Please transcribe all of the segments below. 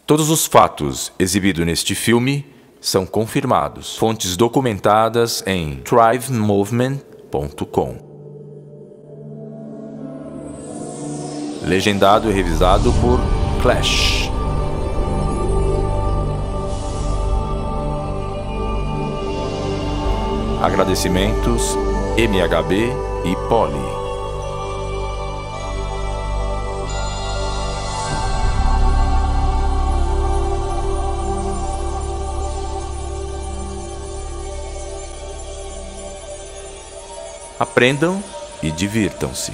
Todos os fatos exibidos neste filme são confirmados. Fontes documentadas em thrivemovement.com. Legendado e revisado por Clash. Agradecimentos MHB e Poli. Aprendam e divirtam-se.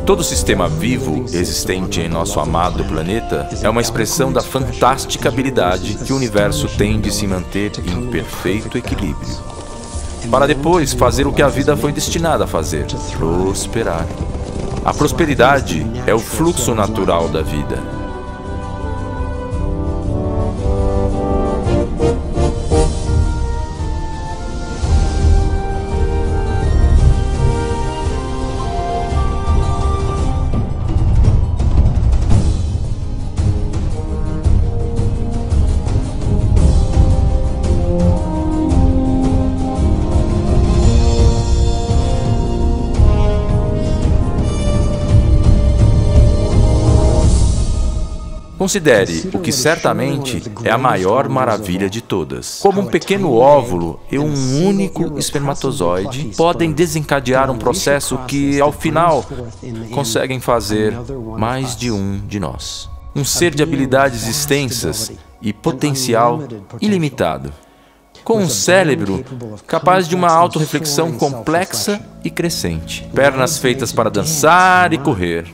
Todo sistema vivo existente em nosso amado planeta é uma expressão da fantástica habilidade que o universo tem de se manter em perfeito equilíbrio, para depois fazer o que a vida foi destinada a fazer: prosperar. A prosperidade é o fluxo natural da vida. Considere o que certamente é a maior maravilha de todas. Como um pequeno óvulo e um único espermatozoide podem desencadear um processo que, ao final, conseguem fazer mais de um de nós. Um ser de habilidades extensas e potencial ilimitado. Com um cérebro capaz de uma autorreflexão complexa e crescente. Pernas feitas para dançar e correr.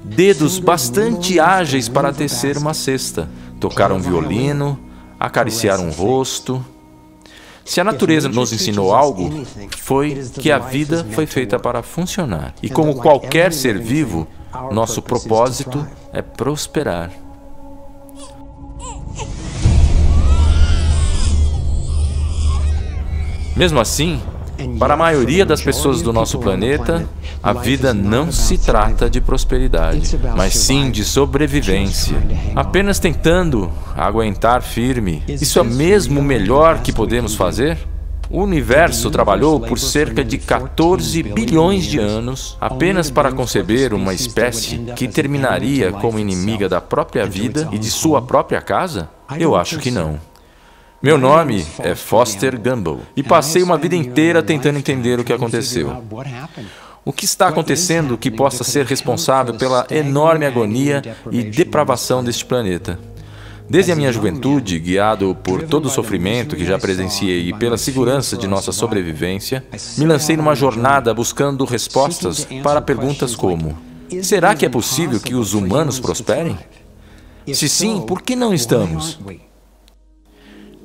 Dedos bastante ágeis para tecer uma cesta, tocar um violino, acariciar um rosto. Se a natureza nos ensinou algo, foi que a vida foi feita para funcionar. E como qualquer ser vivo, nosso propósito é prosperar. Mesmo assim, para a maioria das pessoas do nosso planeta, a vida não se trata de prosperidade, mas sim de sobrevivência. Apenas tentando aguentar firme. Isso é mesmo o melhor que podemos fazer? O universo trabalhou por cerca de 14 bilhões de anos apenas para conceber uma espécie que terminaria como inimiga da própria vida e de sua própria casa? Eu acho que não. Meu nome é Foster Gamble e passei uma vida inteira tentando entender o que aconteceu. O que está acontecendo que possa ser responsável pela enorme agonia e depravação deste planeta? Desde a minha juventude, guiado por todo o sofrimento que já presenciei e pela segurança de nossa sobrevivência, me lancei numa jornada buscando respostas para perguntas como: será que é possível que os humanos prosperem? Se sim, por que não estamos?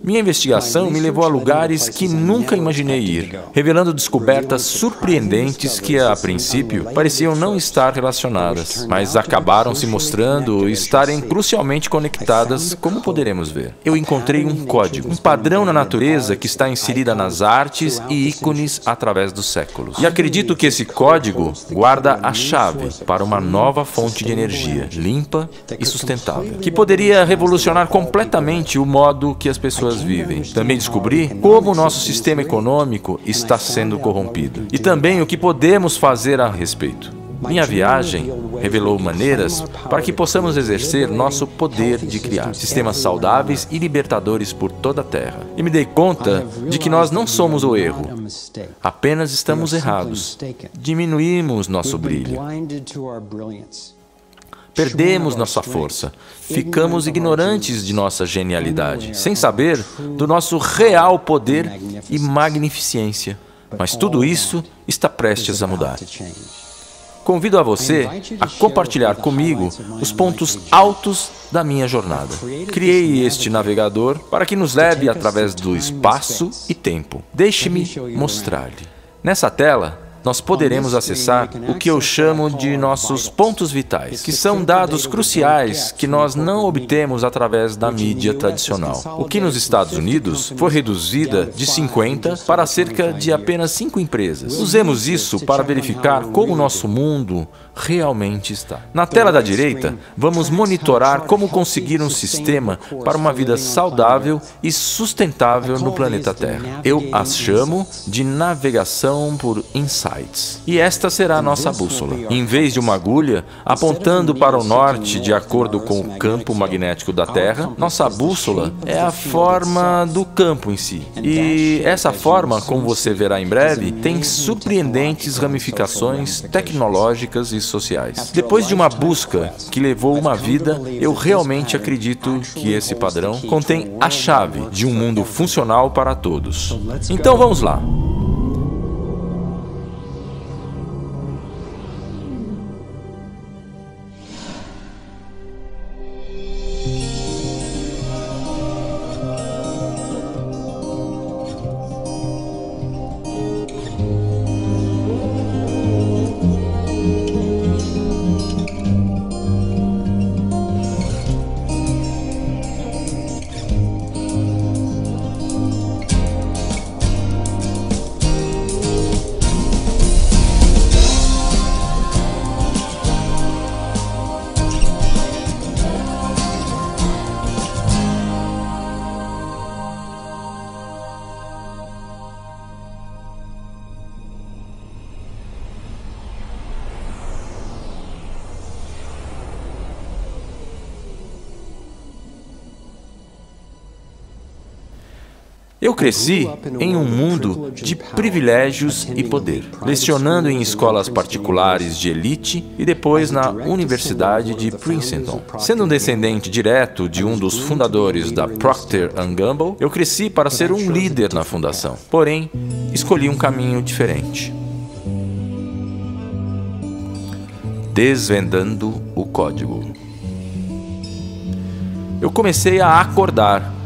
Minha investigação me levou a lugares que nunca imaginei ir, revelando descobertas surpreendentes que, a princípio, pareciam não estar relacionadas, mas acabaram se mostrando estarem crucialmente conectadas, como poderemos ver. Eu encontrei um código, um padrão na natureza que está inserida nas artes e ícones através dos séculos. E acredito que esse código guarda a chave para uma nova fonte de energia, limpa e sustentável, que poderia revolucionar completamente o modo que as pessoas vivem. Também descobri como o nosso sistema econômico está sendo corrompido e também o que podemos fazer a respeito. Minha viagem revelou maneiras para que possamos exercer nosso poder de criar sistemas saudáveis e libertadores por toda a Terra. E me dei conta de que nós não somos o erro, apenas estamos errados. Diminuímos nosso brilho. Perdemos nossa força, ficamos ignorantes de nossa genialidade, sem saber do nosso real poder e magnificência. Mas tudo isso está prestes a mudar. Convido a você a compartilhar comigo os pontos altos da minha jornada. Criei este navegador para que nos leve através do espaço e tempo. Deixe-me mostrar-lhe. Nessa tela, nós poderemos acessar o que eu chamo de nossos pontos vitais, que são dados cruciais que nós não obtemos através da mídia tradicional. O que nos Estados Unidos foi reduzida de 50 para cerca de apenas 5 empresas. Usemos isso para verificar como o nosso mundo realmente está. Na tela da direita, vamos monitorar como conseguir um sistema para uma vida saudável e sustentável no planeta Terra. Eu as chamo de navegação por insights. E esta será a nossa bússola. Em vez de uma agulha apontando para o norte de acordo com o campo magnético da Terra, nossa bússola é a forma do campo em si. E essa forma, como você verá em breve, tem surpreendentes ramificações tecnológicas e sociais. Depois de uma busca que levou uma vida, eu realmente acredito que esse padrão contém a chave de um mundo funcional para todos. Então vamos lá. Eu cresci em um mundo de privilégios e poder, lecionando em escolas particulares de elite e depois na Universidade de Princeton. Sendo um descendente direto de um dos fundadores da Procter & Gamble, eu cresci para ser um líder na fundação. Porém, escolhi um caminho diferente. Desvendando o código. Eu comecei a acordar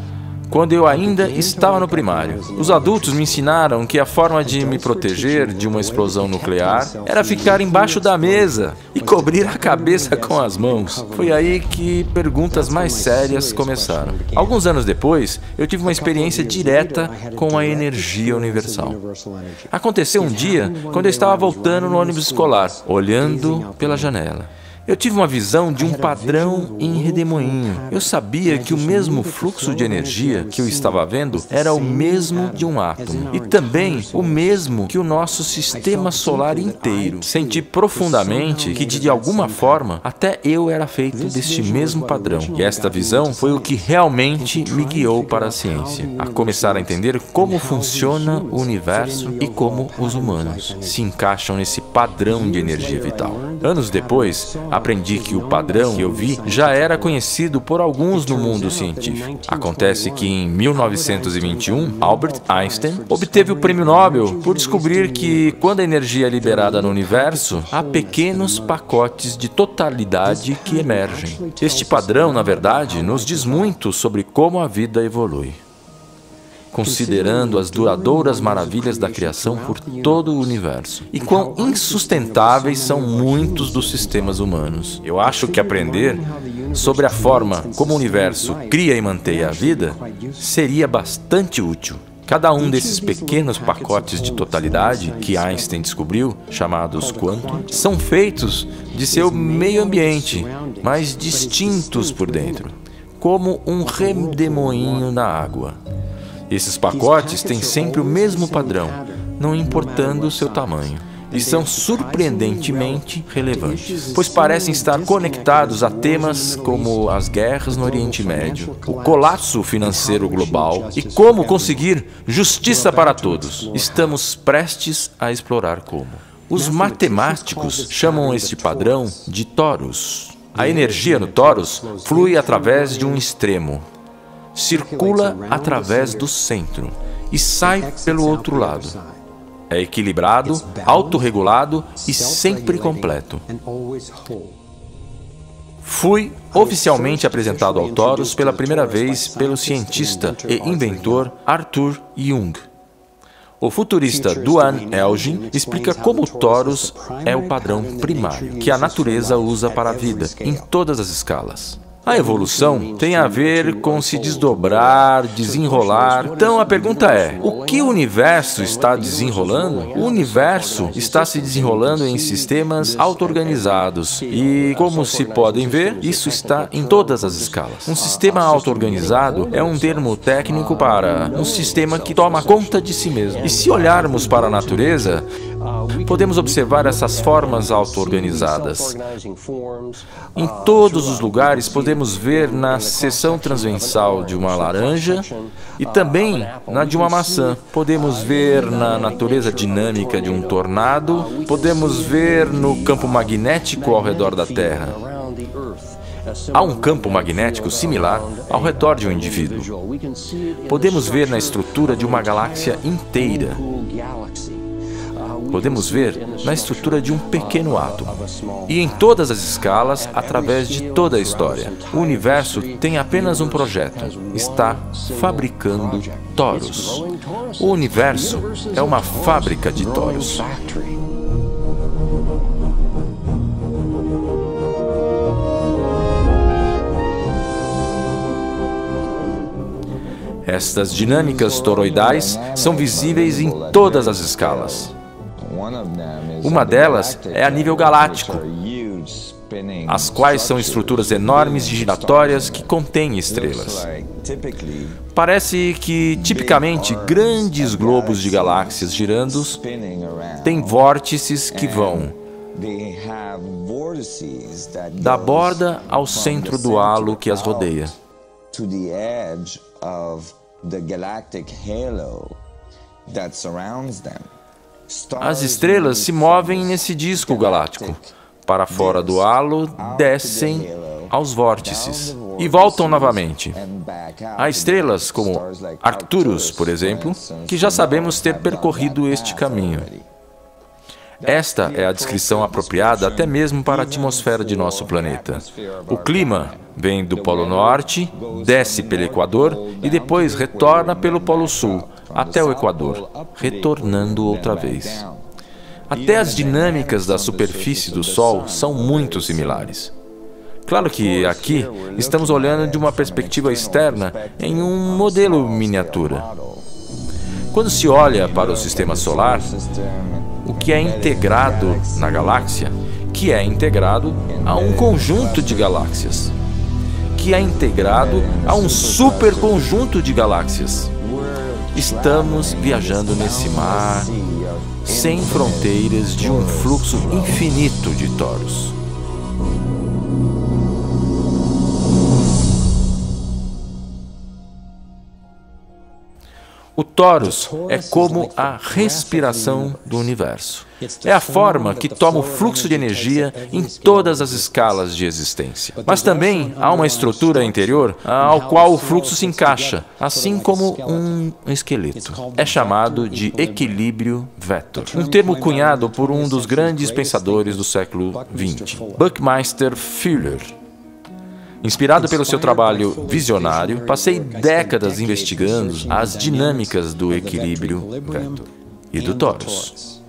quando eu ainda estava no primário. Os adultos me ensinaram que a forma de me proteger de uma explosão nuclear era ficar embaixo da mesa e cobrir a cabeça com as mãos. Foi aí que perguntas mais sérias começaram. Alguns anos depois, eu tive uma experiência direta com a energia universal. Aconteceu um dia quando eu estava voltando no ônibus escolar, olhando pela janela. Eu tive uma visão de um padrão em redemoinho. Eu sabia que o mesmo fluxo de energia que eu estava vendo era o mesmo de um átomo e também o mesmo que o nosso sistema solar inteiro. Senti profundamente que, de alguma forma, até eu era feito deste mesmo padrão. E esta visão foi o que realmente me guiou para a ciência, a começar a entender como funciona o universo e como os humanos se encaixam nesse padrão de energia vital. Anos depois, aprendi que o padrão que eu vi já era conhecido por alguns no mundo científico. Acontece que em 1921, Albert Einstein obteve o Prêmio Nobel por descobrir que, quando a energia é liberada no universo, há pequenos pacotes de totalidade que emergem. Este padrão, na verdade, nos diz muito sobre como a vida evolui, considerando as duradouras maravilhas da criação por todo o universo. E quão insustentáveis são muitos dos sistemas humanos. Eu acho que aprender sobre a forma como o universo cria e mantém a vida seria bastante útil. Cada um desses pequenos pacotes de totalidade que Einstein descobriu, chamados quânons, são feitos de seu meio ambiente, mas distintos por dentro, como um redemoinho na água. Esses pacotes têm sempre o mesmo padrão, não importando o seu tamanho. e são surpreendentemente relevantes, pois parecem estar conectados a temas como as guerras no Oriente Médio, o colapso financeiro global e como conseguir justiça para todos. Estamos prestes a explorar como. Os matemáticos chamam este padrão de torus. A energia no torus flui através de um extremo, circula através do centro e sai pelo outro lado. É equilibrado, autorregulado e sempre completo. Fui oficialmente apresentado ao torus pela primeira vez pelo cientista e inventor Arthur Jung. O futurista Duane Elgin explica como o torus é o padrão primário que a natureza usa para a vida, em todas as escalas. A evolução tem a ver com se desdobrar, desenrolar. Então a pergunta é, o que o universo está desenrolando? O universo está se desenrolando em sistemas auto-organizados e, como se podem ver, isso está em todas as escalas. Um sistema auto-organizado é um termo técnico para um sistema que toma conta de si mesmo. E se olharmos para a natureza, podemos observar essas formas auto-organizadas. Em todos os lugares podemos ver na seção transversal de uma laranja e também na de uma maçã. Podemos ver na natureza dinâmica de um tornado, podemos ver no campo magnético ao redor da Terra. Há um campo magnético similar ao redor de um indivíduo. Podemos ver na estrutura de uma galáxia inteira. Podemos ver na estrutura de um pequeno átomo. E em todas as escalas, através de toda a história. O universo tem apenas um projeto. Está fabricando torus. O universo é uma fábrica de torus. Estas dinâmicas toroidais são visíveis em todas as escalas. Uma delas é a nível galáctico, as quais são estruturas enormes e giratórias que contêm estrelas. Parece que, tipicamente, grandes globos de galáxias girando têm vórtices que vão da borda ao centro do halo que as rodeia. As estrelas se movem nesse disco galáctico. Para fora do halo, descem aos vórtices e voltam novamente. Há estrelas como Arcturus, por exemplo, que já sabemos ter percorrido este caminho. Esta é a descrição apropriada até mesmo para a atmosfera de nosso planeta. O clima vem do Polo Norte, desce pelo Equador e depois retorna pelo Polo Sul, até o Equador, retornando outra vez. Até as dinâmicas da superfície do Sol são muito similares. Claro que aqui estamos olhando de uma perspectiva externa em um modelo miniatura. Quando se olha para o Sistema Solar, o que é integrado na galáxia, que é integrado a um conjunto de galáxias, que é integrado a um superconjunto de galáxias. Estamos viajando nesse mar sem fronteiras de um fluxo infinito de torus. O torus é como a respiração do universo. É a forma que toma o fluxo de energia em todas as escalas de existência. Mas também há uma estrutura interior ao qual o fluxo se encaixa, assim como um esqueleto. É chamado de equilíbrio vetor, um termo cunhado por um dos grandes pensadores do século XX, Buckminster Fuller. Inspirado pelo seu trabalho visionário, passei décadas investigando as dinâmicas do equilíbrio vetor e do torus.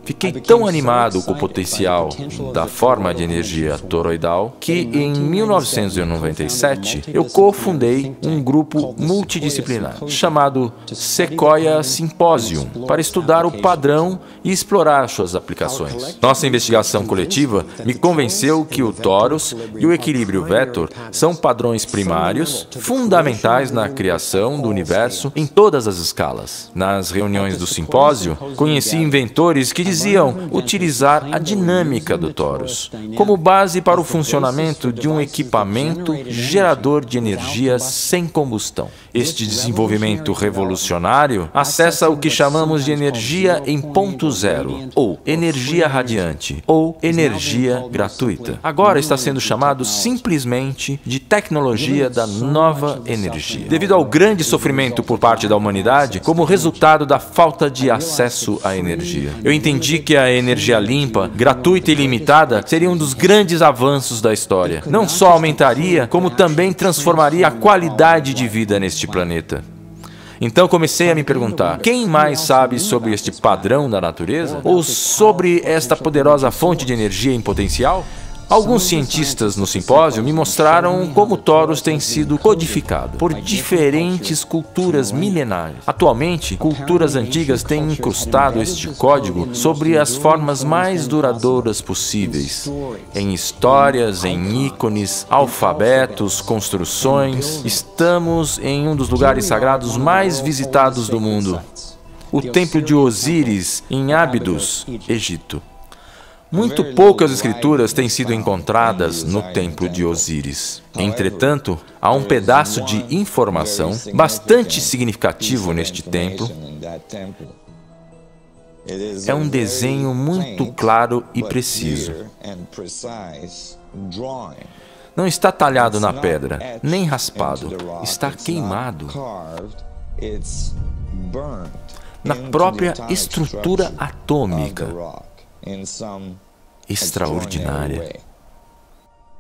Fiquei tão animado com o potencial da forma de energia toroidal que, em 1997, eu cofundei um grupo multidisciplinar chamado Sequoia Symposium para estudar o padrão e explorar suas aplicações. Nossa investigação coletiva me convenceu que o torus e o equilíbrio vetor são padrões primários, fundamentais na criação do universo em todas as escalas. Nas reuniões do simpósio, conheci inventores que diziam diziam utilizar a dinâmica do torus como base para o funcionamento de um equipamento gerador de energia sem combustão. Este desenvolvimento revolucionário acessa o que chamamos de energia em ponto zero, ou energia radiante, ou energia gratuita. Agora está sendo chamado simplesmente de tecnologia da nova energia, devido ao grande sofrimento por parte da humanidade como resultado da falta de acesso à energia. Eu entendi que a energia limpa, gratuita e ilimitada seria um dos grandes avanços da história. Não só aumentaria, como também transformaria a qualidade de vida neste planeta. Então comecei a me perguntar, quem mais sabe sobre este padrão da natureza? Ou sobre esta poderosa fonte de energia em potencial? Alguns cientistas no simpósio me mostraram como o torus tem sido codificado por diferentes culturas milenares. Atualmente, culturas antigas têm incrustado este código sobre as formas mais duradouras possíveis, em histórias, em ícones, alfabetos, construções. Estamos em um dos lugares sagrados mais visitados do mundo, o Templo de Osíris, em Ábidos, Egito. Muito poucas escrituras têm sido encontradas no Templo de Osíris. Entretanto, há um pedaço de informação bastante significativo neste templo. É um desenho muito claro e preciso. Não está talhado na pedra, nem raspado. Está queimado na própria estrutura atômica. Extraordinária.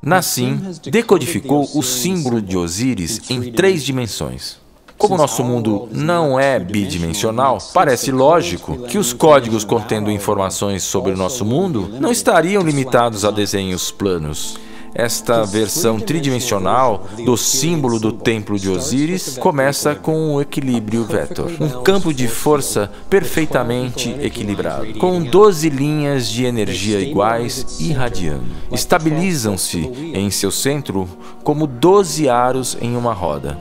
Nassim decodificou o símbolo de Osíris em 3 dimensões. Como nosso mundo não é bidimensional, parece lógico que os códigos contendo informações sobre o nosso mundo não estariam limitados a desenhos planos. Esta versão tridimensional do símbolo do Templo de Osíris começa com o equilíbrio vetor, um campo de força perfeitamente equilibrado, com 12 linhas de energia iguais irradiando. Estabilizam-se em seu centro como 12 aros em uma roda.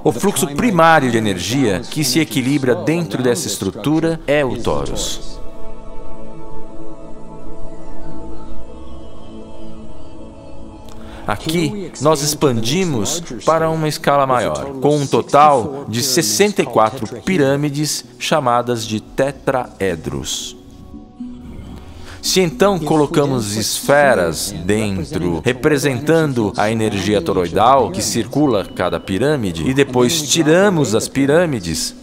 O fluxo primário de energia que se equilibra dentro dessa estrutura é o torus. Aqui, nós expandimos para uma escala maior, com um total de 64 pirâmides chamadas de tetraedros. Se então colocamos esferas dentro, representando a energia toroidal que circula cada pirâmide, e depois tiramos as pirâmides,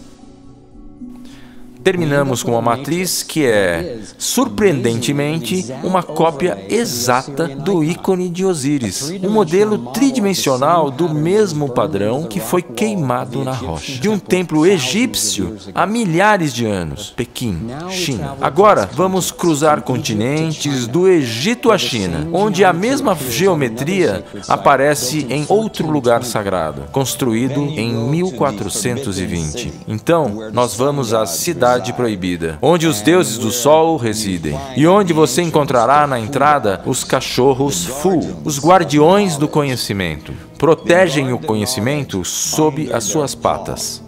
terminamos com uma matriz que é, surpreendentemente, uma cópia exata do ícone de Osíris, um modelo tridimensional do mesmo padrão que foi queimado na rocha, de um templo egípcio há milhares de anos, Pequim, China. Agora, vamos cruzar continentes do Egito à China, onde a mesma geometria aparece em outro lugar sagrado, construído em 1420. Então, nós vamos à cidade proibida, onde os deuses do sol residem, e onde você encontrará na entrada os cachorros Fu, os guardiões do conhecimento. Protegem o conhecimento sob as suas patas.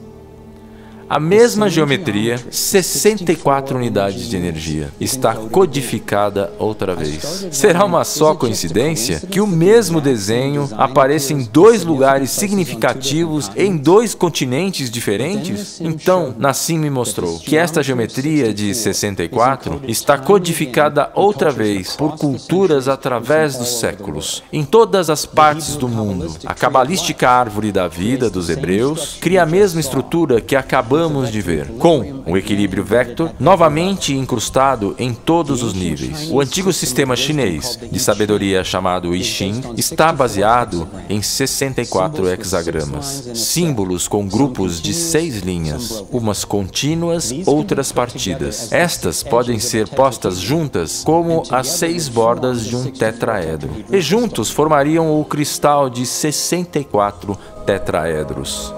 A mesma geometria, 64 unidades de energia, está codificada outra vez. Será uma só coincidência que o mesmo desenho apareça em 2 lugares significativos em 2 continentes diferentes? Então, Nassim me mostrou que esta geometria de 64 está codificada outra vez por culturas através dos séculos, em todas as partes do mundo. A cabalística árvore da vida dos hebreus cria a mesma estrutura que acabamos de ver, com o equilíbrio vector novamente incrustado em todos os níveis. O antigo sistema chinês de sabedoria chamado I Ching está baseado em 64 hexagramas, símbolos com grupos de 6 linhas, umas contínuas, outras partidas. Estas podem ser postas juntas como as 6 bordas de um tetraedro, e juntos formariam o cristal de 64 tetraedros.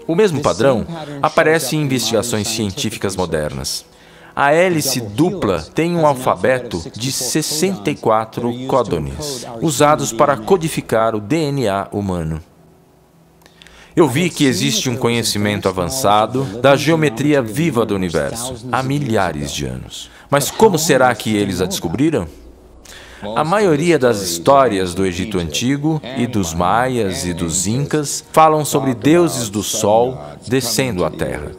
O mesmo padrão aparece em investigações científicas modernas. A hélice dupla tem um alfabeto de 64 códones, usados para codificar o DNA humano. Eu vi que existe um conhecimento avançado da geometria viva do universo há milhares de anos. Mas como será que eles a descobriram? A maioria das histórias do Egito Antigo e dos Maias e dos Incas falam sobre deuses do Sol descendo à Terra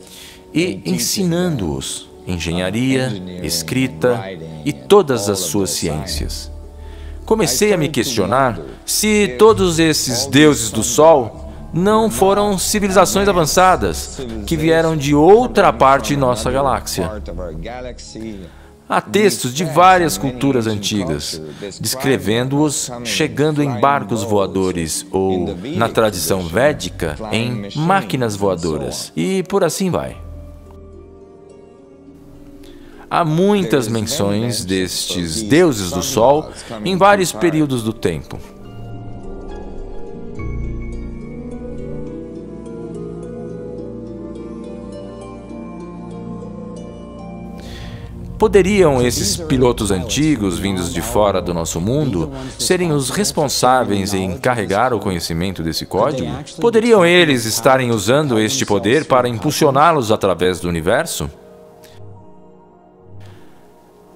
e ensinando-os engenharia, escrita e todas as suas ciências. Comecei a me questionar se todos esses deuses do Sol não foram civilizações avançadas que vieram de outra parte de nossa galáxia. Há textos de várias culturas antigas, descrevendo-os chegando em barcos voadores ou, na tradição védica, em máquinas voadoras, e por assim vai. Há muitas menções destes deuses do Sol em vários períodos do tempo. Poderiam esses pilotos antigos, vindos de fora do nosso mundo, serem os responsáveis em carregar o conhecimento desse código? Poderiam eles estarem usando este poder para impulsioná-los através do universo?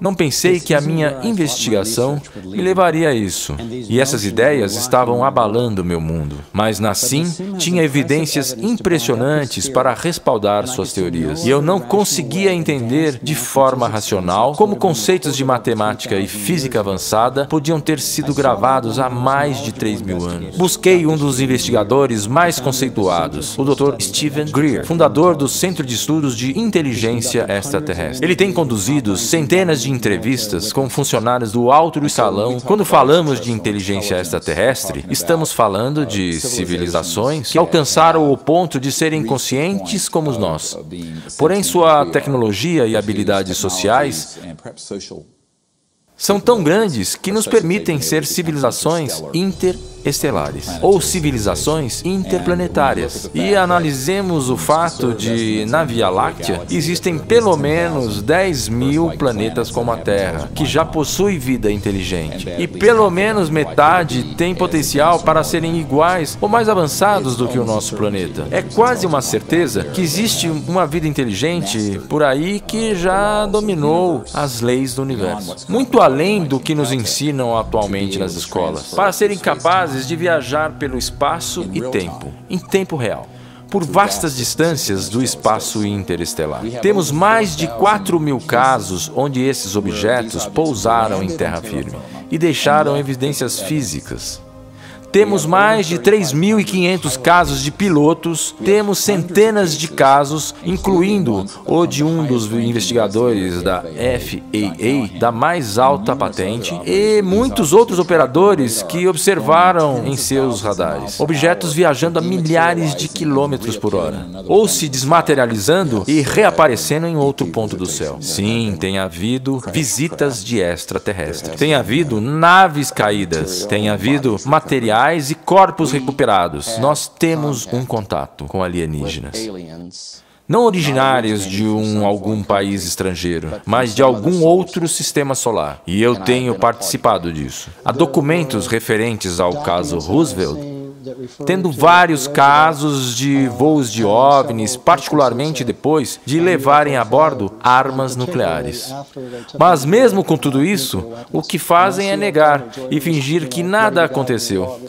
Não pensei que a minha investigação me levaria a isso, e essas ideias estavam abalando meu mundo. Mas Nassim tinha evidências impressionantes para respaldar suas teorias, e eu não conseguia entender de forma racional como conceitos de matemática e física avançada podiam ter sido gravados há mais de 3.000 anos. Busquei um dos investigadores mais conceituados, o Dr. Stephen Greer, fundador do Centro de Estudos de Inteligência Extraterrestre. Ele tem conduzido centenas de entrevistas com funcionários do alto escalão. Quando falamos de inteligência extraterrestre, estamos falando de civilizações que alcançaram o ponto de serem conscientes como nós. Porém, sua tecnologia e habilidades sociais são tão grandes que nos permitem ser civilizações interestelares ou civilizações interplanetárias. E analisemos o fato de, na Via Láctea, existem pelo menos 10.000 planetas como a Terra, que já possui vida inteligente. E pelo menos metade tem potencial para serem iguais ou mais avançados do que o nosso planeta. É quase uma certeza que existe uma vida inteligente por aí que já dominou as leis do universo. Muito além do que nos ensinam atualmente nas escolas, para serem capazes de viajar pelo espaço e tempo, em tempo real, por vastas distâncias do espaço interestelar. Temos mais de 4.000 casos onde esses objetos pousaram em terra firme e deixaram evidências físicas. Temos mais de 3.500 casos de pilotos, temos centenas de casos, incluindo o de um dos investigadores da FAA, da mais alta patente, e muitos outros operadores que observaram em seus radares objetos viajando a milhares de quilômetros por hora, ou se desmaterializando e reaparecendo em outro ponto do céu. Sim, tem havido visitas de extraterrestres, tem havido naves caídas, tem havido materiais e corpos recuperados. Nós temos um contato com alienígenas. Não originários de algum país estrangeiro, mas de algum outro sistema solar. E eu tenho participado disso. Há documentos referentes ao caso Roosevelt, tendo vários casos de voos de OVNIs, particularmente depois de levarem a bordo armas nucleares. Mas mesmo com tudo isso, o que fazem é negar e fingir que nada aconteceu.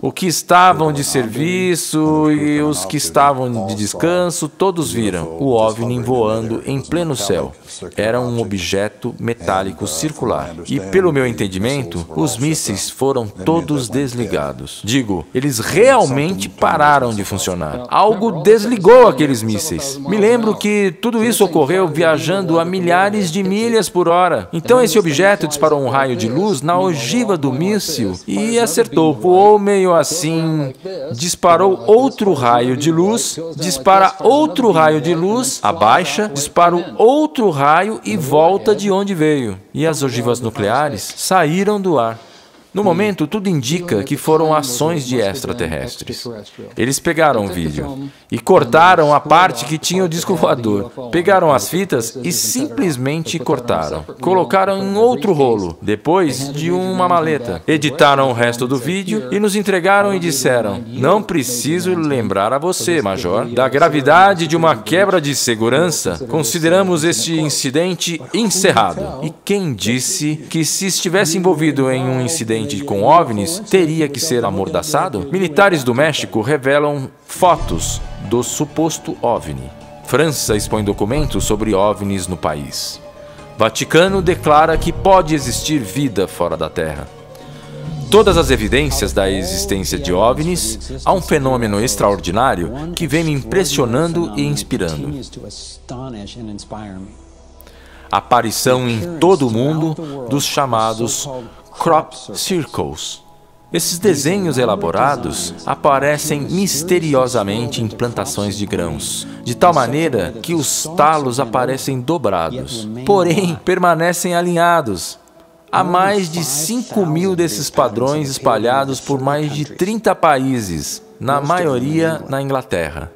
O que estavam de serviço e os que estavam de descanso, todos viram o OVNI voando em pleno céu. Era um objeto metálico circular. E pelo meu entendimento, os mísseis foram todos desligados. Digo, eles realmente pararam de funcionar. Algo desligou aqueles mísseis. Me lembro que tudo isso ocorreu viajando a milhares de milhas por hora. Então esse objeto disparou um raio de luz na ogiva do míssil e acertou. Voou meio assim, disparou outro raio de luz, dispara outro raio de luz, abaixa, dispara outro raio e volta de onde veio. E as ogivas nucleares saíram do ar. No momento, tudo indica que foram ações de extraterrestres. Eles pegaram o vídeo e cortaram a parte que tinha o disco voador. Pegaram as fitas e simplesmente cortaram. Colocaram em outro rolo, depois de uma maleta. Editaram o resto do vídeo e nos entregaram e disseram: "Não preciso lembrar a você, Major, da gravidade de uma quebra de segurança. Consideramos este incidente encerrado." E quem disse que se estivesse envolvido em um incidente com OVNIs, teria que ser amordaçado? Militares do México revelam fotos do suposto OVNI. França expõe documentos sobre OVNIs no país. Vaticano declara que pode existir vida fora da Terra. Todas as evidências da existência de OVNIs, há um fenômeno extraordinário que vem me impressionando e inspirando. A aparição em todo o mundo dos chamados crop circles. Esses desenhos elaborados aparecem misteriosamente em plantações de grãos, de tal maneira que os talos aparecem dobrados, porém permanecem alinhados. Há mais de 5.000 desses padrões espalhados por mais de 30 países, na maioria na Inglaterra.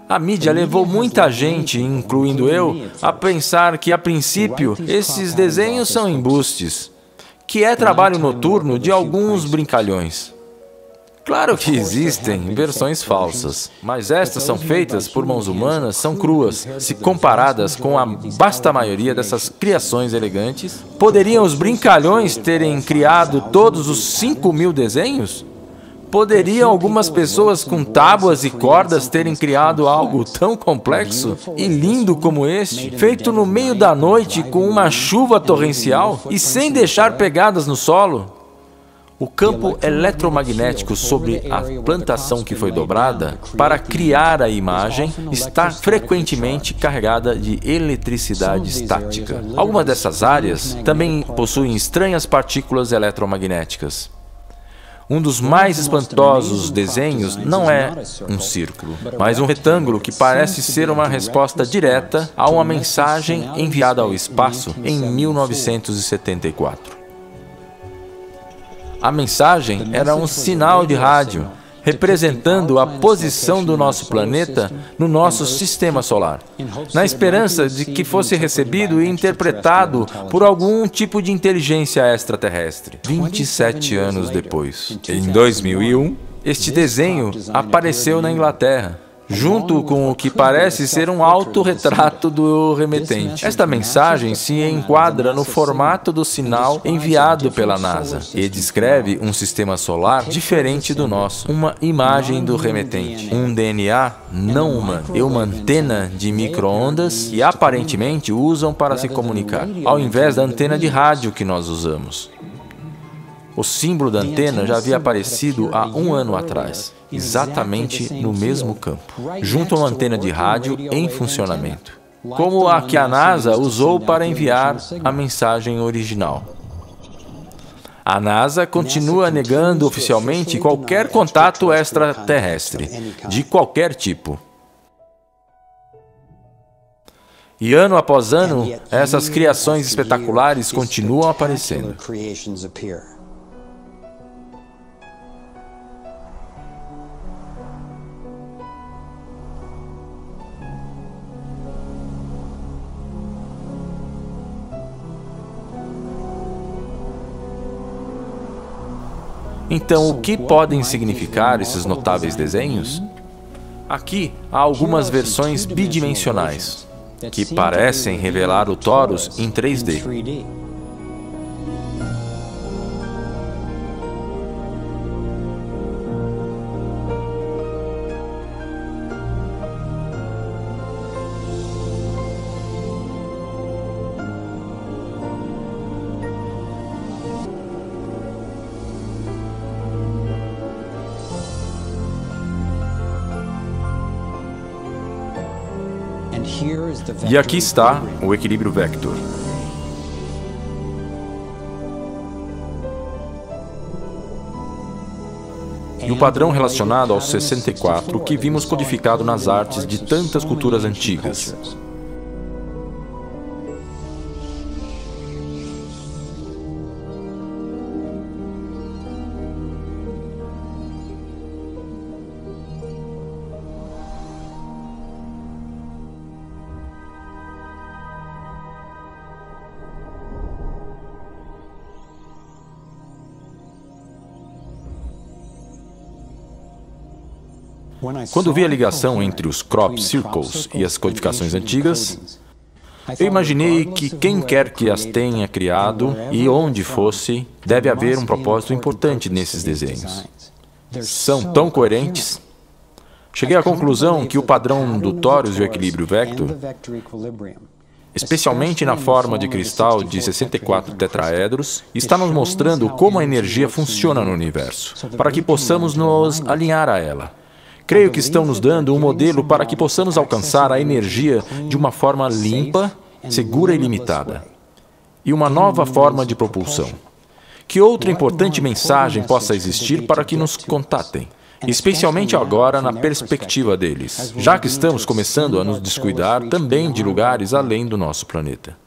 A mídia levou muita gente, incluindo eu, a pensar que, a princípio, esses desenhos são embustes, que é trabalho noturno de alguns brincalhões. Claro que existem versões falsas, mas estas são feitas por mãos humanas, são cruas. Se comparadas com a vasta maioria dessas criações elegantes, poderiam os brincalhões terem criado todos os 5.000 desenhos? Poderiam algumas pessoas com tábuas e cordas terem criado algo tão complexo e lindo como este, feito no meio da noite com uma chuva torrencial e sem deixar pegadas no solo? O campo eletromagnético sobre a plantação que foi dobrada para criar a imagem está frequentemente carregada de eletricidade estática. Algumas dessas áreas também possuem estranhas partículas eletromagnéticas. Um dos mais espantosos desenhos não é um círculo, mas um retângulo que parece ser uma resposta direta a uma mensagem enviada ao espaço em 1974. A mensagem era um sinal de rádio, representando a posição do nosso planeta no nosso sistema solar, na esperança de que fosse recebido e interpretado por algum tipo de inteligência extraterrestre. 27 anos depois, em 2001, este desenho apareceu na Inglaterra, junto com o que parece ser um autorretrato do remetente. Esta mensagem se enquadra no formato do sinal enviado pela NASA e descreve um sistema solar diferente do nosso, uma imagem do remetente, um DNA não humano e uma antena de micro-ondas que aparentemente usam para se comunicar, ao invés da antena de rádio que nós usamos. O símbolo da antena já havia aparecido há um ano atrás, exatamente no mesmo campo, junto a uma antena de rádio em funcionamento, como a que a NASA usou para enviar a mensagem original. A NASA continua negando oficialmente qualquer contato extraterrestre, de qualquer tipo. E ano após ano, essas criações espetaculares continuam aparecendo. Então, o que podem significar esses notáveis desenhos? Aqui há algumas versões bidimensionais, que parecem revelar o torus em 3D. E aqui está o equilíbrio vector. E o padrão relacionado aos 64 que vimos codificado nas artes de tantas culturas antigas. Quando vi a ligação entre os crop circles e as codificações antigas, eu imaginei que quem quer que as tenha criado e onde fosse, deve haver um propósito importante nesses desenhos. São tão coerentes. Cheguei à conclusão que o padrão do tórios e o equilíbrio vector, especialmente na forma de cristal de 64 tetraedros, está nos mostrando como a energia funciona no universo, para que possamos nos alinhar a ela. Creio que estão nos dando um modelo para que possamos alcançar a energia de uma forma limpa, segura e limitada. E uma nova forma de propulsão. Que outra importante mensagem possa existir para que nos contatem, especialmente agora na perspectiva deles, já que estamos começando a nos descuidar também de lugares além do nosso planeta.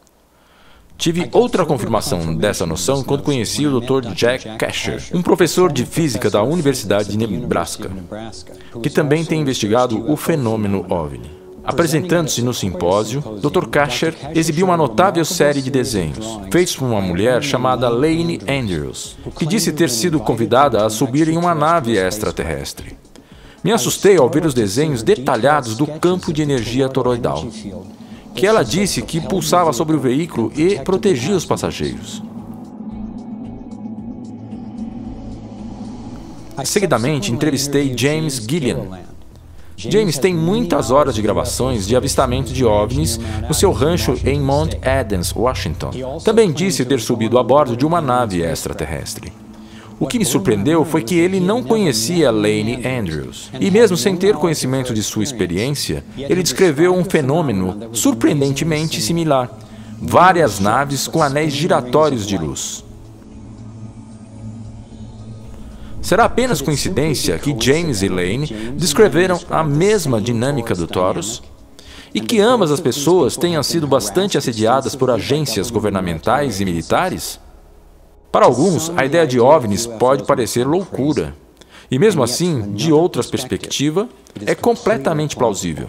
Tive outra confirmação dessa noção quando conheci o Dr. Jack Kasher, um professor de física da Universidade de Nebraska, que também tem investigado o fenômeno OVNI. Apresentando-se no simpósio, Dr. Kasher exibiu uma notável série de desenhos, feitos por uma mulher chamada Laine Andrews, que disse ter sido convidada a subir em uma nave extraterrestre. Me assustei ao ver os desenhos detalhados do campo de energia toroidal, que ela disse que pulsava sobre o veículo e protegia os passageiros. Seguidamente, entrevistei James Gillian. James tem muitas horas de gravações de avistamento de OVNIs no seu rancho em Mount Adams, Washington. Também disse ter subido a bordo de uma nave extraterrestre. O que me surpreendeu foi que ele não conhecia Laine Andrews. E mesmo sem ter conhecimento de sua experiência, ele descreveu um fenômeno surpreendentemente similar. Várias naves com anéis giratórios de luz. Será apenas coincidência que James e Laine descreveram a mesma dinâmica do Taurus? E que ambas as pessoas tenham sido bastante assediadas por agências governamentais e militares? Para alguns, a ideia de OVNIs pode parecer loucura. E mesmo assim, de outra perspectiva, é completamente plausível.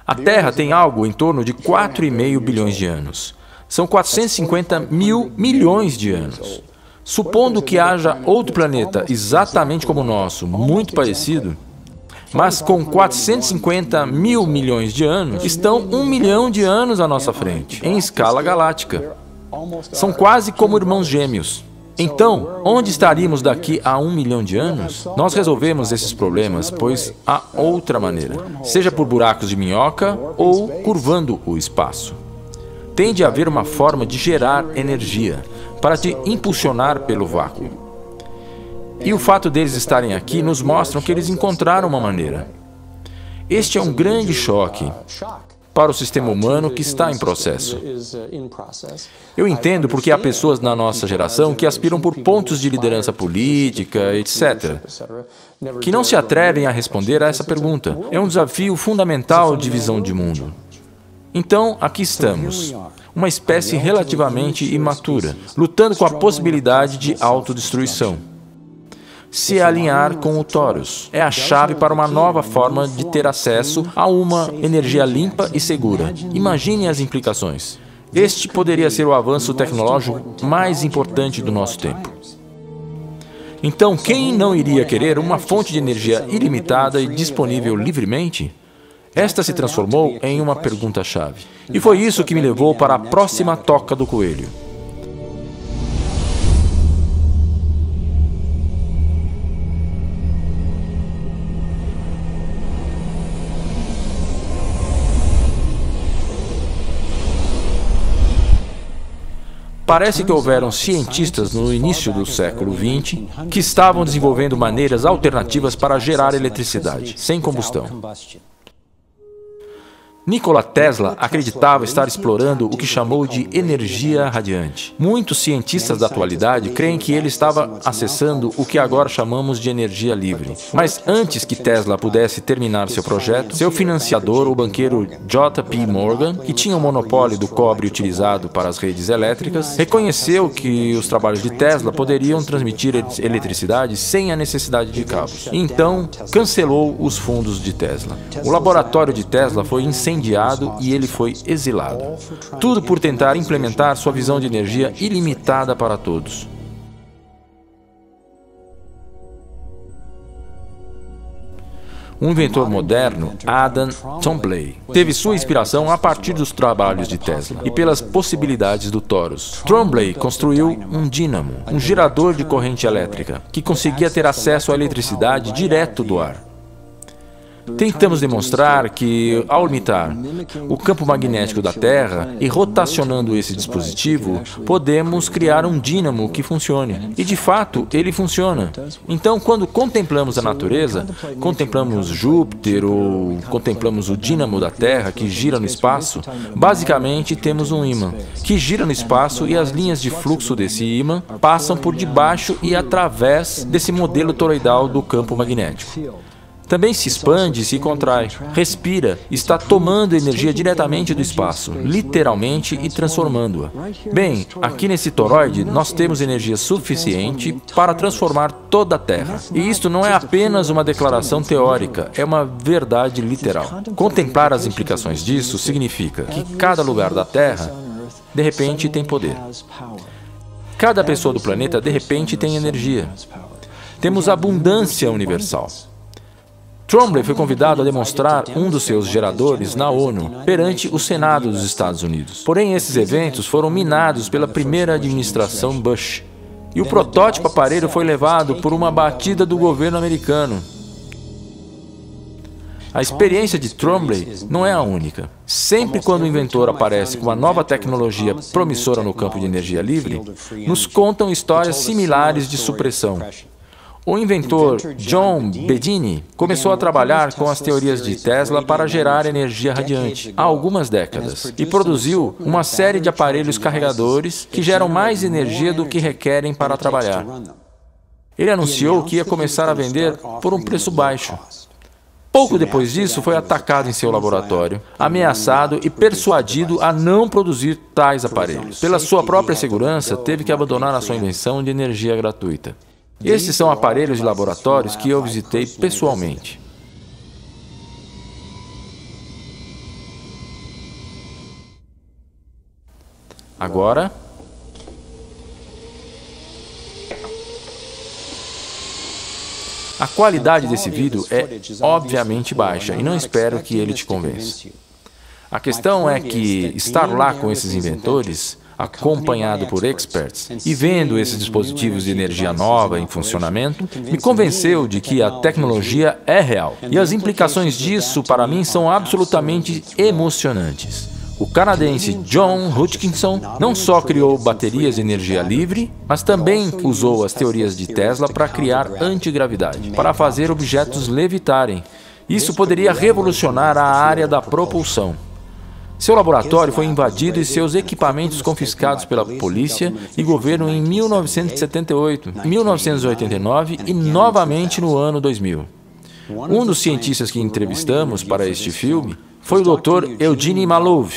A Terra tem algo em torno de 4,5 bilhões de anos. São 450 mil milhões de anos. Supondo que haja outro planeta exatamente como o nosso, muito parecido, mas com 450 mil milhões de anos, estão 1 milhão de anos à nossa frente, em escala galáctica. São quase como irmãos gêmeos. Então, onde estaríamos daqui a 1 milhão de anos? Nós resolvemos esses problemas, pois há outra maneira, seja por buracos de minhoca ou curvando o espaço. Tem de haver uma forma de gerar energia, para te impulsionar pelo vácuo. E o fato deles estarem aqui nos mostra que eles encontraram uma maneira. Este é um grande choque para o sistema humano que está em processo. Eu entendo porque há pessoas na nossa geração que aspiram por pontos de liderança política, etc., que não se atrevem a responder a essa pergunta. É um desafio fundamental de visão de mundo. Então, aqui estamos, uma espécie relativamente imatura, lutando com a possibilidade de autodestruição. Se alinhar com o Taurus é a chave para uma nova forma de ter acesso a uma energia limpa e segura. Imagine as implicações. Este poderia ser o avanço tecnológico mais importante do nosso tempo. Então, quem não iria querer uma fonte de energia ilimitada e disponível livremente? Esta se transformou em uma pergunta-chave. E foi isso que me levou para a próxima toca do coelho. Parece que houveram cientistas no início do século XX que estavam desenvolvendo maneiras alternativas para gerar eletricidade, sem combustão. Nikola Tesla acreditava estar explorando o que chamou de energia radiante. Muitos cientistas da atualidade creem que ele estava acessando o que agora chamamos de energia livre. Mas antes que Tesla pudesse terminar seu projeto, seu financiador, o banqueiro J.P. Morgan, que tinha o monopólio do cobre utilizado para as redes elétricas, reconheceu que os trabalhos de Tesla poderiam transmitir eletricidade sem a necessidade de cabos. E então, cancelou os fundos de Tesla. O laboratório de Tesla foi incendiado e ele foi exilado. Tudo por tentar implementar sua visão de energia ilimitada para todos. Um inventor moderno, Adam Trombley, teve sua inspiração a partir dos trabalhos de Tesla e pelas possibilidades do torus. Trombley construiu um dínamo, um gerador de corrente elétrica, que conseguia ter acesso à eletricidade direto do ar. Tentamos demonstrar que, ao limitar o campo magnético da Terra e rotacionando esse dispositivo, podemos criar um dínamo que funcione. E, de fato, ele funciona. Então, quando contemplamos a natureza, contemplamos Júpiter ou contemplamos o dínamo da Terra que gira no espaço, basicamente temos um ímã que gira no espaço e as linhas de fluxo desse ímã passam por debaixo e através desse modelo toroidal do campo magnético. Também se expande e se contrai, respira, está tomando energia diretamente do espaço, literalmente, e transformando-a. Bem, aqui nesse toroide, nós temos energia suficiente para transformar toda a Terra. E isto não é apenas uma declaração teórica, é uma verdade literal. Contemplar as implicações disso significa que cada lugar da Terra, de repente, tem poder. Cada pessoa do planeta, de repente, tem energia. Temos abundância universal. Trombley foi convidado a demonstrar um dos seus geradores na ONU, perante o Senado dos Estados Unidos. Porém, esses eventos foram minados pela primeira administração Bush. E o protótipo aparelho foi levado por uma batida do governo americano. A experiência de Trombley não é a única. Sempre quando o inventor aparece com uma nova tecnologia promissora no campo de energia livre, nos contam histórias similares de supressão. O inventor John Bedini começou a trabalhar com as teorias de Tesla para gerar energia radiante há algumas décadas e produziu uma série de aparelhos carregadores que geram mais energia do que requerem para trabalhar. Ele anunciou que ia começar a vender por um preço baixo. Pouco depois disso, foi atacado em seu laboratório, ameaçado e persuadido a não produzir tais aparelhos. Pela sua própria segurança, teve que abandonar a sua invenção de energia gratuita. Esses são aparelhos de laboratórios que eu visitei pessoalmente. Agora, a qualidade desse vídeo é obviamente baixa e não espero que ele te convença. A questão é que estar lá com esses inventores, acompanhado por experts, e vendo esses dispositivos de energia nova em funcionamento, me convenceu de que a tecnologia é real. E as implicações disso, para mim, são absolutamente emocionantes. O canadense John Hutchinson não só criou baterias de energia livre, mas também usou as teorias de Tesla para criar antigravidade, para fazer objetos levitarem. Isso poderia revolucionar a área da propulsão. Seu laboratório foi invadido e seus equipamentos confiscados pela polícia e governo em 1978, 1989 e novamente no ano 2000. Um dos cientistas que entrevistamos para este filme foi o Dr. Eugene Malov,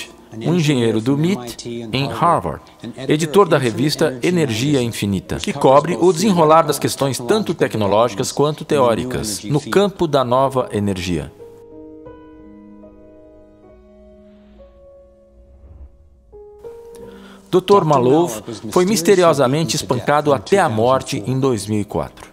um engenheiro do MIT em Harvard, editor da revista Energia Infinita, que cobre o desenrolar das questões tanto tecnológicas quanto teóricas no campo da nova energia. Dr. Malov foi misteriosamente espancado até a morte em 2004.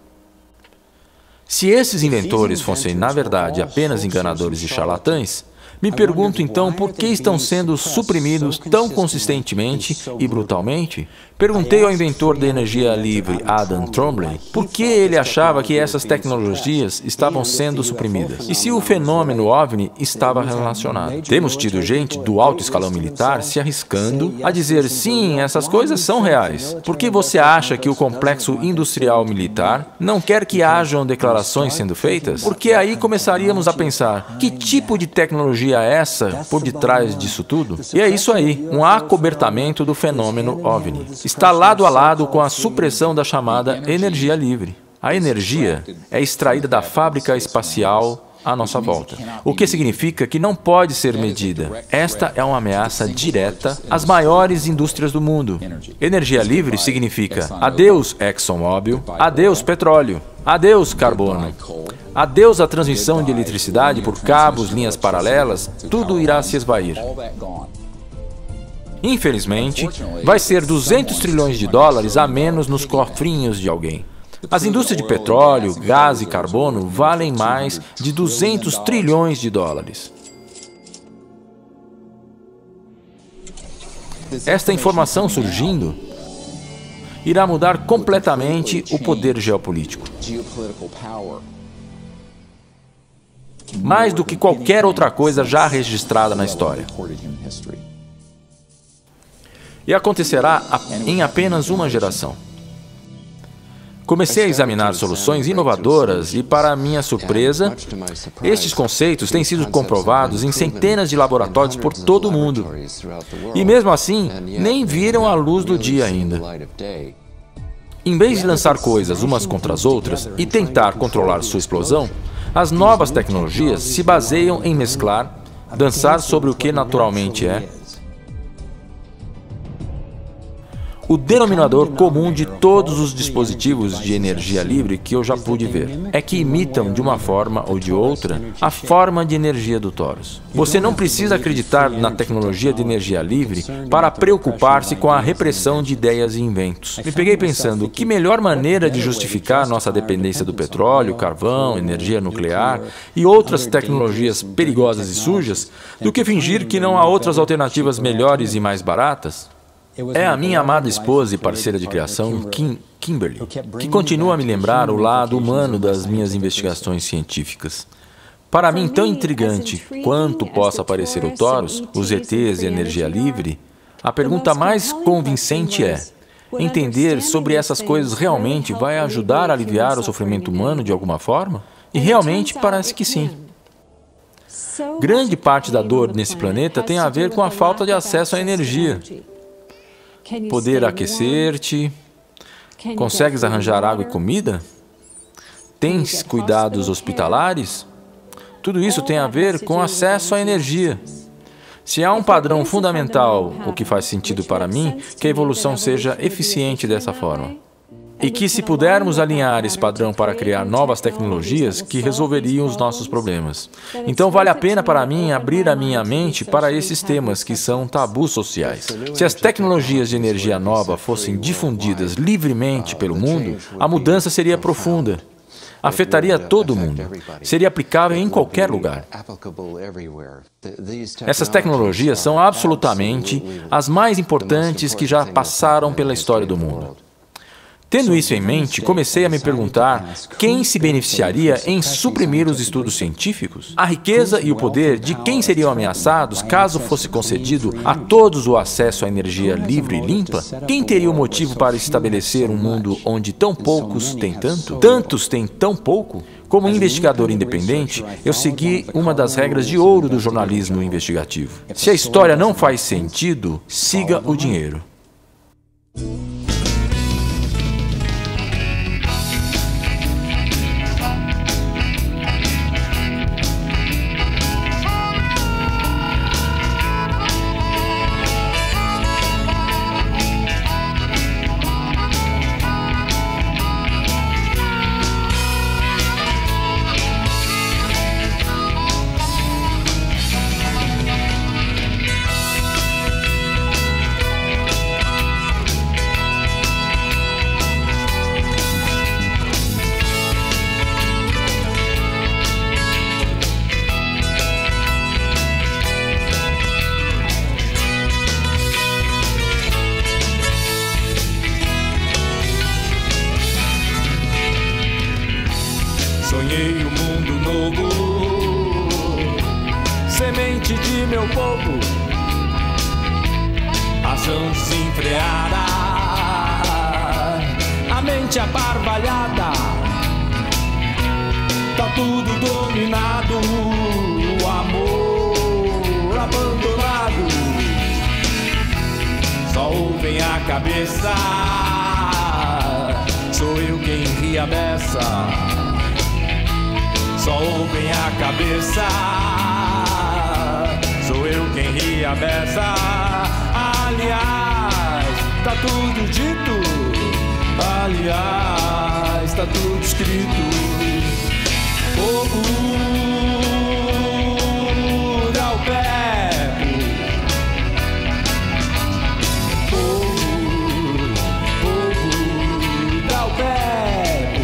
Se esses inventores fossem, na verdade, apenas enganadores e charlatães, me pergunto então por que estão sendo suprimidos tão consistentemente e brutalmente? Perguntei ao inventor da energia livre, Adam Trombley, por que ele achava que essas tecnologias estavam sendo suprimidas e se o fenômeno OVNI estava relacionado. Temos tido gente do alto escalão militar se arriscando a dizer sim, essas coisas são reais. Por que você acha que o complexo industrial militar não quer que hajam declarações sendo feitas? Porque aí começaríamos a pensar, que tipo de tecnologia é essa por detrás disso tudo? E é isso aí, um acobertamento do fenômeno OVNI. Está lado a lado com a supressão da chamada energia livre. A energia é extraída da fábrica espacial à nossa volta, o que significa que não pode ser medida. Esta é uma ameaça direta às maiores indústrias do mundo. Energia livre significa adeus ExxonMobil, adeus petróleo, adeus carbono, adeus a transmissão de eletricidade por cabos, linhas paralelas, tudo irá se esvair. Infelizmente, vai ser 200 trilhões de dólares a menos nos cofrinhos de alguém. As indústrias de petróleo, gás e carbono valem mais de 200 trilhões de dólares. Esta informação surgindo irá mudar completamente o poder geopolítico. Mais do que qualquer outra coisa já registrada na história. E acontecerá em apenas uma geração. Comecei a examinar soluções inovadoras e, para minha surpresa, estes conceitos têm sido comprovados em centenas de laboratórios por todo o mundo. E mesmo assim, nem viram a luz do dia ainda. Em vez de lançar coisas umas contra as outras e tentar controlar sua explosão, as novas tecnologias se baseiam em mesclar, dançar sobre o que naturalmente é. O denominador comum de todos os dispositivos de energia livre que eu já pude ver é que imitam, de uma forma ou de outra, a forma de energia do torus. Você não precisa acreditar na tecnologia de energia livre para preocupar-se com a repressão de ideias e inventos. Me peguei pensando, que melhor maneira de justificar nossa dependência do petróleo, carvão, energia nuclear e outras tecnologias perigosas e sujas do que fingir que não há outras alternativas melhores e mais baratas? É a minha amada esposa e parceira de criação, Kimberly, que continua a me lembrar o lado humano das minhas investigações científicas. Para mim, tão intrigante quanto possa parecer o torus, os ETs e a energia livre, a pergunta mais convincente é: entender sobre essas coisas realmente vai ajudar a aliviar o sofrimento humano de alguma forma? E realmente parece que sim. Grande parte da dor nesse planeta tem a ver com a falta de acesso à energia. Poder aquecer-te? Consegues arranjar água e comida? Tens cuidados hospitalares? Tudo isso tem a ver com acesso à energia. Se há um padrão fundamental, o que faz sentido para mim, que a evolução seja eficiente dessa forma. E que, se pudermos alinhar esse padrão para criar novas tecnologias que resolveriam os nossos problemas. Então vale a pena para mim abrir a minha mente para esses temas que são tabus sociais. Se as tecnologias de energia nova fossem difundidas livremente pelo mundo, a mudança seria profunda. Afetaria todo mundo. Seria aplicável em qualquer lugar. Essas tecnologias são absolutamente as mais importantes que já passaram pela história do mundo. Tendo isso em mente, comecei a me perguntar quem se beneficiaria em suprimir os estudos científicos? A riqueza e o poder de quem seriam ameaçados caso fosse concedido a todos o acesso à energia livre e limpa? Quem teria o motivo para estabelecer um mundo onde tão poucos têm tanto? Tantos têm tão pouco? Como investigador independente, eu segui uma das regras de ouro do jornalismo investigativo. Se a história não faz sentido, siga o dinheiro. Sonhei um mundo novo, semente de meu povo, ação desenfreada, a mente abarbalhada, tá tudo dominado, o amor abandonado, só ouvem a cabeça, sou eu quem ri a beça. Só ouvem a cabeça, sou eu quem ri a beça. Aliás, tá tudo dito, aliás, tá tudo escrito. Fogo dá o pé, fogo dá o pé.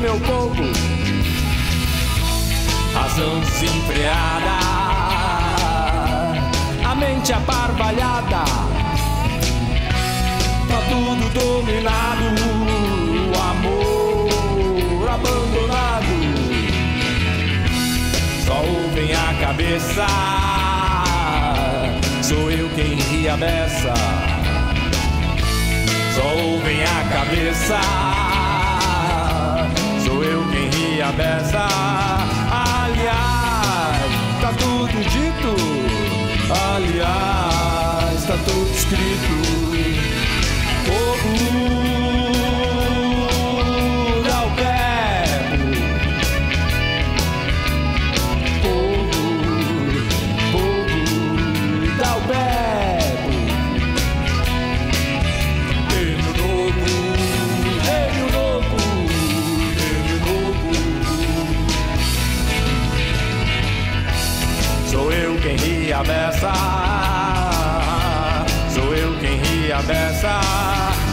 meu povo. Razão desenfreada, a mente aparvalhada, tá tudo dominado, o amor abandonado. Só ouvem a cabeça, sou eu quem ri a beça. Só ouvem a cabeça, sou eu quem ri a beça. Aliás, tá tudo dito, aliás, tá tudo escrito. Povo, dá o verbo. Povo, dá o verbo. Reino novo, reino novo, reino novo. Sou eu quem ri a beça, sou eu quem ri a beça.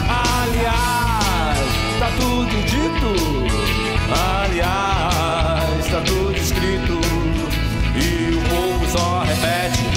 Aliás, tá tudo dito, aliás, tá tudo escrito. E o povo só repete: